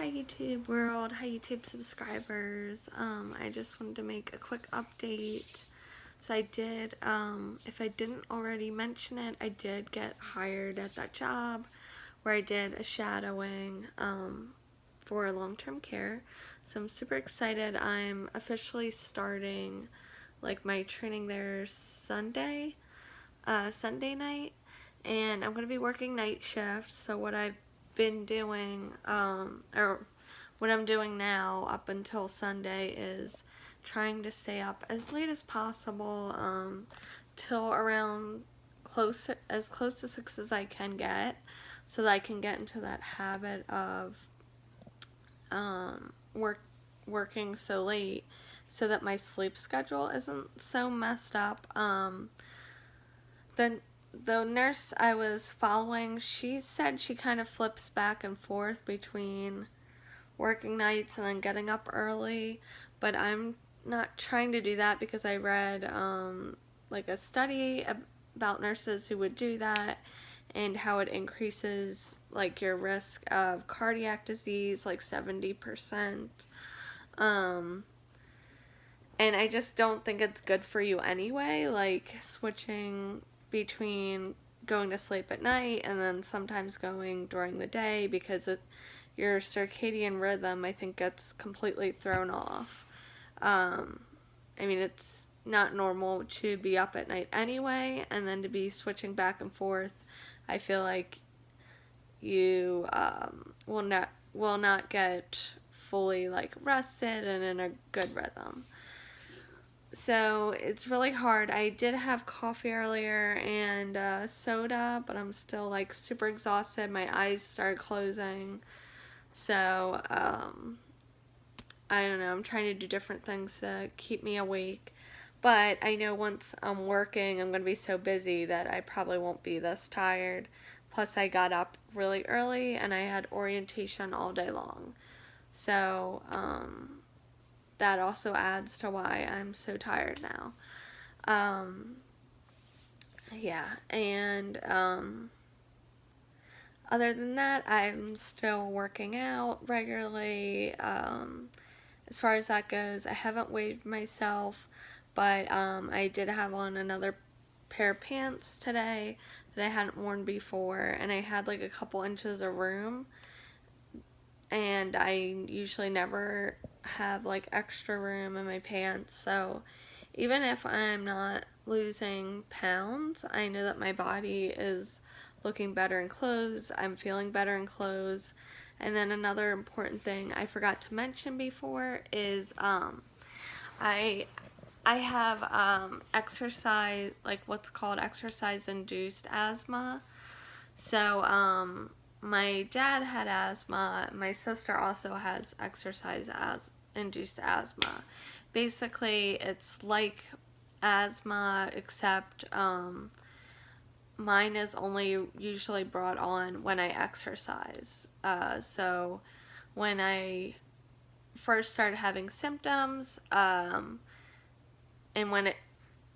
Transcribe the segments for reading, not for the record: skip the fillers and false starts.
Hi YouTube world, hi YouTube subscribers. I just wanted to make a quick update. So I did, if I didn't already mention it, I did get hired at that job where I did a shadowing for long-term care. So I'm super excited. I'm officially starting like my training there Sunday night, and I'm going to be working night shifts. So what I've been doing, or what I'm doing now up until Sunday, is trying to stay up as late as possible, till around as close to 6 as I can get, so that I can get into that habit of working so late, so that my sleep schedule isn't so messed up. The nurse I was following, she said she kind of flips back and forth between working nights and then getting up early, but I'm not trying to do that because I read like a study about nurses who would do that and how it increases like your risk of cardiac disease like 70%. And I just don't think it's good for you anyway, like switching between going to sleep at night and then sometimes going during the day, because your circadian rhythm, I think, gets completely thrown off. I mean, it's not normal to be up at night anyway, and then to be switching back and forth, I feel like you will not get fully like rested and in a good rhythm. So it's really hard. I did have coffee earlier and soda, but I'm still like super exhausted. My eyes started closing. So I don't know. I'm trying to do different things to keep me awake. But I know once I'm working, I'm going to be so busy that I probably won't be this tired. Plus, I got up really early and I had orientation all day long. So, that also adds to why I'm so tired now. Yeah, and other than that, I'm still working out regularly. As far as that goes, I haven't weighed myself, but I did have on another pair of pants today that I hadn't worn before, and I had like a couple inches of room, and I usually never have like extra room in my pants. So even if I'm not losing pounds, I know that my body is looking better in clothes. I'm feeling better in clothes. And then another important thing I forgot to mention before is I have exercise, like what's called exercise induced asthma. So my dad had asthma. My sister also has exercise induced asthma. Basically, it's like asthma, except mine is only usually brought on when I exercise. So when I first started having symptoms, and when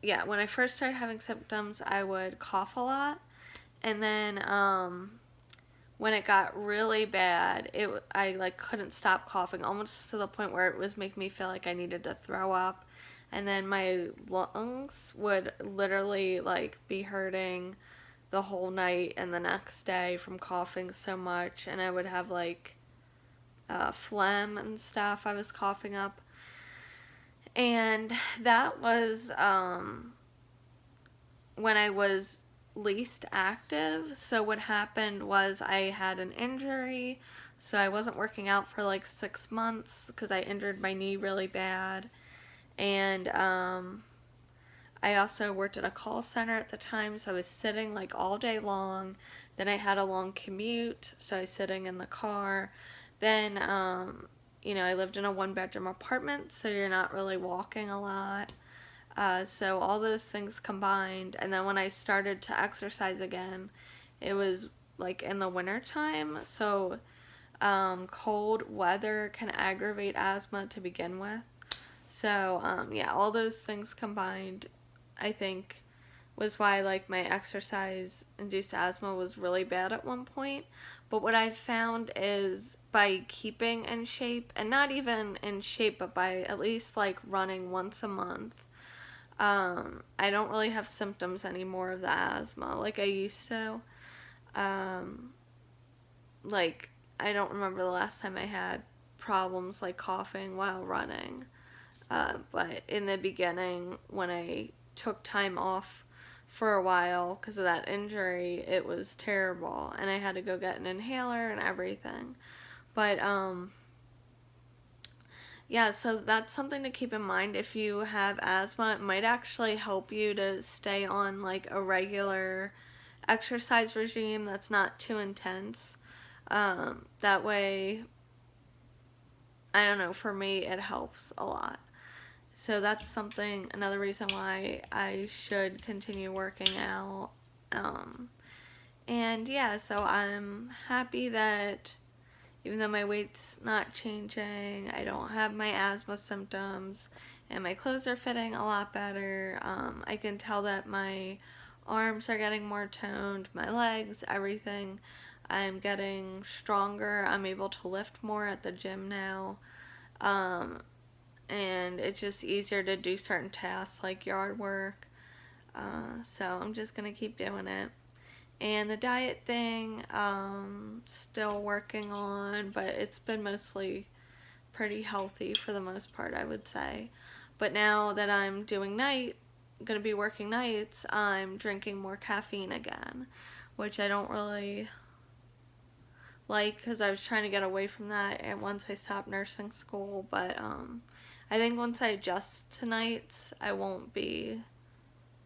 I first started having symptoms, I would cough a lot, and then when it got really bad, I like couldn't stop coughing, almost to the point where it was making me feel like I needed to throw up, and then my lungs would literally like be hurting the whole night and the next day from coughing so much, and I would have like phlegm and stuff I was coughing up. And that was when I was least active. So what happened was I had an injury, so I wasn't working out for like 6 months because I injured my knee really bad. And I also worked at a call center at the time, so I was sitting like all day long. Then I had a long commute, so I was sitting in the car. Then I lived in a 1-bedroom apartment, so you're not really walking a lot. So all those things combined, and then when I started to exercise again, it was like in the winter time. So cold weather can aggravate asthma to begin with. So yeah, all those things combined, I think, was why like my exercise induced asthma was really bad at one point. But what I've found is by keeping in shape, and not even in shape, but by at least like running once a month, I don't really have symptoms anymore of the asthma like I used to. Um, like, I don't remember the last time I had problems like coughing while running. But in the beginning, when I took time off for a while because of that injury, it was terrible. And I had to go get an inhaler and everything. But, yeah, so that's something to keep in mind. If you have asthma, it might actually help you to stay on like a regular exercise regime that's not too intense. That way, I don't know, for me, it helps a lot. So that's something, another reason why I should continue working out. Um, and yeah, so I'm happy that even though my weight's not changing, I don't have my asthma symptoms, and my clothes are fitting a lot better. I can tell that my arms are getting more toned, my legs, everything. I'm getting stronger. I'm able to lift more at the gym now. Um, and it's just easier to do certain tasks like yard work. So I'm just gonna keep doing it. And the diet thing, still working on, but it's been mostly pretty healthy for the most part, I would say. But now that I'm gonna be working nights, I'm drinking more caffeine again, which I don't really like because I was trying to get away from that and once I stopped nursing school. But I think once I adjust to nights, I won't be.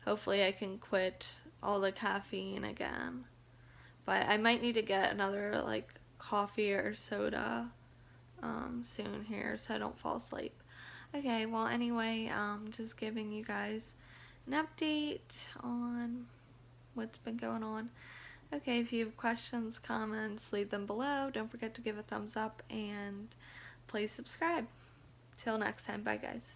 Hopefully, I can quit all the caffeine again. But I might need to get another like coffee or soda soon here so I don't fall asleep. Okay, well, anyway, just giving you guys an update on what's been going on. Okay, if you have questions, comments, leave them below. Don't forget to give a thumbs up and please subscribe. Till next time, bye guys.